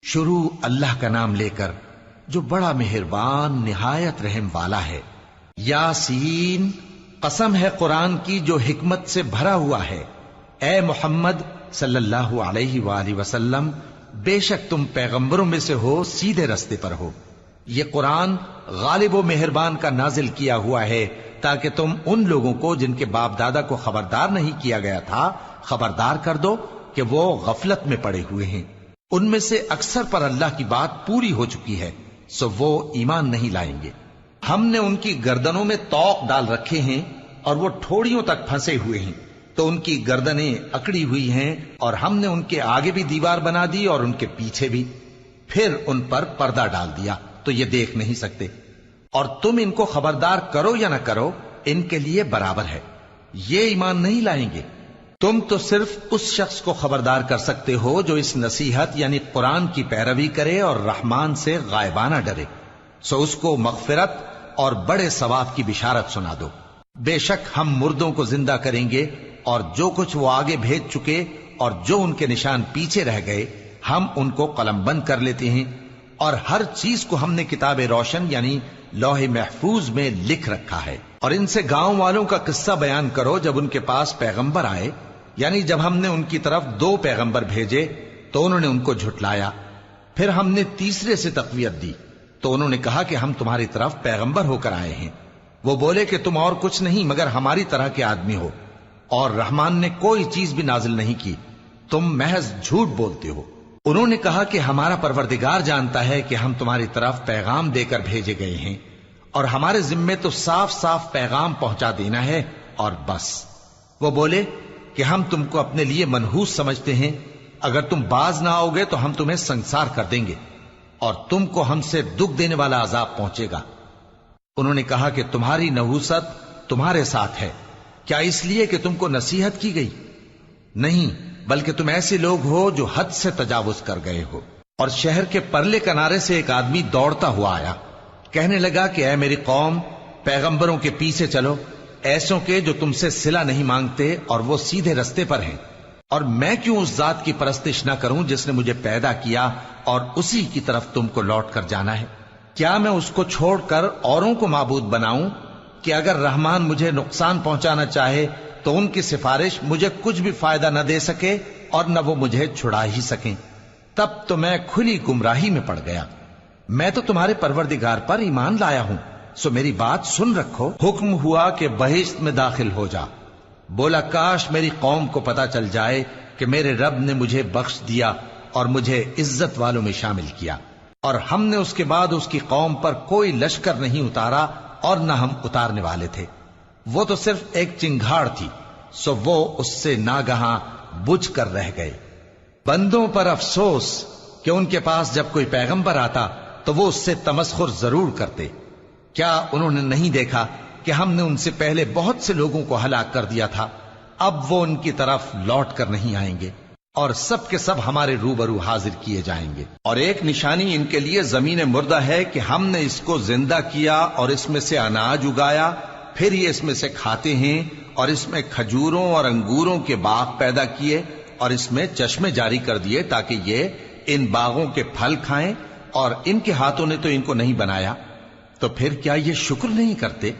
شروع اللہ کا نام لے کر جو بڑا مہربان نہایت رحم والا ہے۔ یاسین، قسم ہے قرآن کی جو حکمت سے بھرا ہوا ہے۔ اے محمد صلی اللہ علیہ وآلہ وسلم، بے شک تم پیغمبروں میں سے ہو، سیدھے رستے پر ہو۔ یہ قرآن غالب و مہربان کا نازل کیا ہوا ہے تاکہ تم ان لوگوں کو جن کے باپ دادا کو خبردار نہیں کیا گیا تھا خبردار کر دو کہ وہ غفلت میں پڑے ہوئے ہیں۔ ان میں سے اکثر پر اللہ کی بات پوری ہو چکی ہے، سو وہ ایمان نہیں لائیں گے۔ ہم نے ان کی گردنوں میں طوق ڈال رکھے ہیں اور وہ ٹھوڑیوں تک پھنسے ہوئے ہیں، تو ان کی گردنیں اکڑی ہوئی ہیں، اور ہم نے ان کے آگے بھی دیوار بنا دی اور ان کے پیچھے بھی، پھر ان پر پردہ ڈال دیا تو یہ دیکھ نہیں سکتے۔ اور تم ان کو خبردار کرو یا نہ کرو، ان کے لیے برابر ہے، یہ ایمان نہیں لائیں گے۔ تم تو صرف اس شخص کو خبردار کر سکتے ہو جو اس نصیحت یعنی قرآن کی پیروی کرے اور رحمان سے غائبانہ ڈرے، سو اس کو مغفرت اور بڑے ثواب کی بشارت سنا دو۔ بے شک ہم مردوں کو زندہ کریں گے، اور جو کچھ وہ آگے بھیج چکے اور جو ان کے نشان پیچھے رہ گئے ہم ان کو قلم بند کر لیتے ہیں، اور ہر چیز کو ہم نے کتاب روشن یعنی لوح محفوظ میں لکھ رکھا ہے۔ اور ان سے گاؤں والوں کا قصہ بیان کرو جب ان کے پاس پیغمبر آئے، یعنی جب ہم نے ان کی طرف 2 پیغمبر بھیجے تو انہوں نے ان کو جھٹلایا، پھر ہم نے تیسرے سے تقویت دی تو انہوں نے کہا کہ ہم تمہاری طرف پیغمبر ہو کر آئے ہیں۔ وہ بولے کہ تم اور کچھ نہیں مگر ہماری طرح کے آدمی ہو، اور رحمان نے کوئی چیز بھی نازل نہیں کی، تم محض جھوٹ بولتے ہو۔ انہوں نے کہا کہ ہمارا پروردگار جانتا ہے کہ ہم تمہاری طرف پیغام دے کر بھیجے گئے ہیں، اور ہمارے ذمے تو صاف صاف پیغام پہنچا دینا ہے اور بس۔ وہ بولے کہ ہم تم کو اپنے لیے منحوس سمجھتے ہیں، اگر تم باز نہ آؤ گے تو ہم تمہیں سنسار کر دیں گے اور تم کو ہم سے دکھ دینے والا عذاب پہنچے گا۔ انہوں نے کہا کہ تمہاری نحوست تمہارے ساتھ ہے، کیا اس لیے کہ تم کو نصیحت کی گئی؟ نہیں، بلکہ تم ایسے لوگ ہو جو حد سے تجاوز کر گئے ہو۔ اور شہر کے پرلے کنارے سے ایک آدمی دوڑتا ہوا آیا، کہنے لگا کہ اے میری قوم، پیغمبروں کے پیچھے چلو، ایسوں کے جو تم سے صلہ نہیں مانگتے اور وہ سیدھے رستے پر ہیں۔ اور میں کیوں اس ذات کی پرستش نہ کروں جس نے مجھے پیدا کیا اور اسی کی طرف تم کو لوٹ کر جانا ہے؟ کیا میں اس کو چھوڑ کر اوروں کو معبود بناؤں کہ اگر رحمان مجھے نقصان پہنچانا چاہے تو ان کی سفارش مجھے کچھ بھی فائدہ نہ دے سکے اور نہ وہ مجھے چھڑا ہی سکیں؟ تب تو میں کھلی گمراہی میں پڑ گیا۔ میں تو تمہارے پروردگار پر ایمان لایا ہوں، سو میری بات سن رکھو۔ حکم ہوا کہ بہشت میں داخل ہو جا۔ بولا کاش میری قوم کو پتا چل جائے کہ میرے رب نے مجھے بخش دیا اور مجھے عزت والوں میں شامل کیا، اور ہم نے اس کے بعد اس کی قوم پر کوئی لشکر نہیں اتارا اور نہ ہم اتارنے والے تھے۔ وہ تو صرف ایک چنگھاڑ تھی، سو وہ اس سے ناگہاں بجھ کر رہ گئے۔ بندوں پر افسوس کہ ان کے پاس جب کوئی پیغمبر آتا تو وہ اس سے تمسخر ضرور کرتے۔ کیا انہوں نے نہیں دیکھا کہ ہم نے ان سے پہلے بہت سے لوگوں کو ہلاک کر دیا تھا؟ اب وہ ان کی طرف لوٹ کر نہیں آئیں گے، اور سب کے سب ہمارے روبرو حاضر کیے جائیں گے۔ اور ایک نشانی ان کے لیے زمین مردہ ہے کہ ہم نے اس کو زندہ کیا اور اس میں سے اناج اگایا، پھر یہ اس میں سے کھاتے ہیں، اور اس میں کھجوروں اور انگوروں کے باغ پیدا کیے اور اس میں چشمے جاری کر دیے تاکہ یہ ان باغوں کے پھل کھائیں، اور ان کے ہاتھوں نے تو ان کو نہیں بنایا، تو پھر کیا یہ شکر نہیں کرتے؟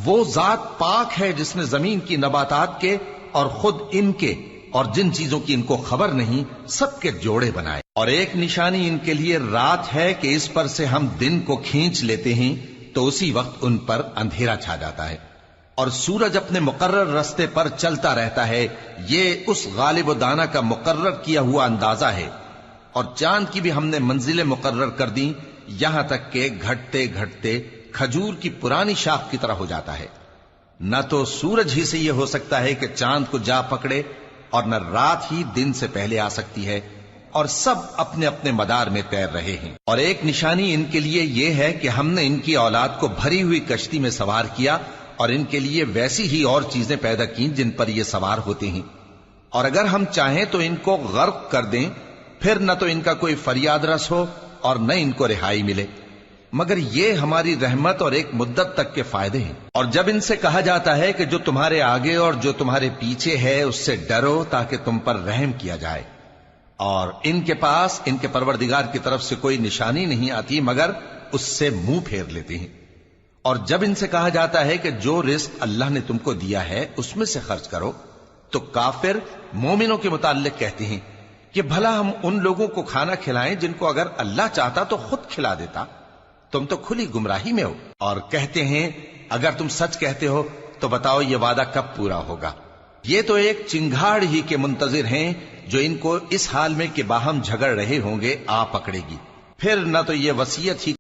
وہ ذات پاک ہے جس نے زمین کی نباتات کے اور خود ان کے اور جن چیزوں کی ان کو خبر نہیں سب کے جوڑے بنائے۔ اور ایک نشانی ان کے لیے رات ہے کہ اس پر سے ہم دن کو کھینچ لیتے ہیں تو اسی وقت ان پر اندھیرا چھا جاتا ہے، اور سورج اپنے مقرر راستے پر چلتا رہتا ہے، یہ اس غالب و دانا کا مقرر کیا ہوا اندازہ ہے۔ اور چاند کی بھی ہم نے منزلیں مقرر کر دیں، یہاں تک کہ گھٹتے گھٹتے کھجور کی پرانی شاخ کی طرح ہو جاتا ہے۔ نہ تو سورج ہی سے یہ ہو سکتا ہے کہ چاند کو جا پکڑے، اور نہ رات ہی دن سے پہلے آ سکتی ہے، اور سب اپنے اپنے مدار میں تیر رہے ہیں۔ اور ایک نشانی ان کے لیے یہ ہے کہ ہم نے ان کی اولاد کو بھری ہوئی کشتی میں سوار کیا، اور ان کے لیے ویسی ہی اور چیزیں پیدا کی جن پر یہ سوار ہوتے ہیں، اور اگر ہم چاہیں تو ان کو غرق کر دیں، پھر نہ تو ان کا کوئی فریاد رس ہو اور نہ ان کو رہائی ملے، مگر یہ ہماری رحمت اور ایک مدت تک کے فائدے ہیں۔ اور جب ان سے کہا جاتا ہے کہ جو تمہارے آگے اور جو تمہارے پیچھے ہے اس سے ڈرو تاکہ تم پر رحم کیا جائے، اور ان کے پاس ان کے پروردگار کی طرف سے کوئی نشانی نہیں آتی مگر اس سے منہ پھیر لیتے ہیں۔ اور جب ان سے کہا جاتا ہے کہ جو رزق اللہ نے تم کو دیا ہے اس میں سے خرچ کرو، تو کافر مومنوں کے متعلق کہتے ہیں کہ بھلا ہم ان لوگوں کو کھانا کھلائیں جن کو اگر اللہ چاہتا تو خود کھلا دیتا، تم تو کھلی گمراہی میں ہو۔ اور کہتے ہیں اگر تم سچ کہتے ہو تو بتاؤ یہ وعدہ کب پورا ہوگا؟ یہ تو ایک چنگھاڑ ہی کے منتظر ہیں جو ان کو اس حال میں کہ باہم جھگڑ رہے ہوں گے آ پکڑے گی، پھر نہ تو یہ وصیت ہی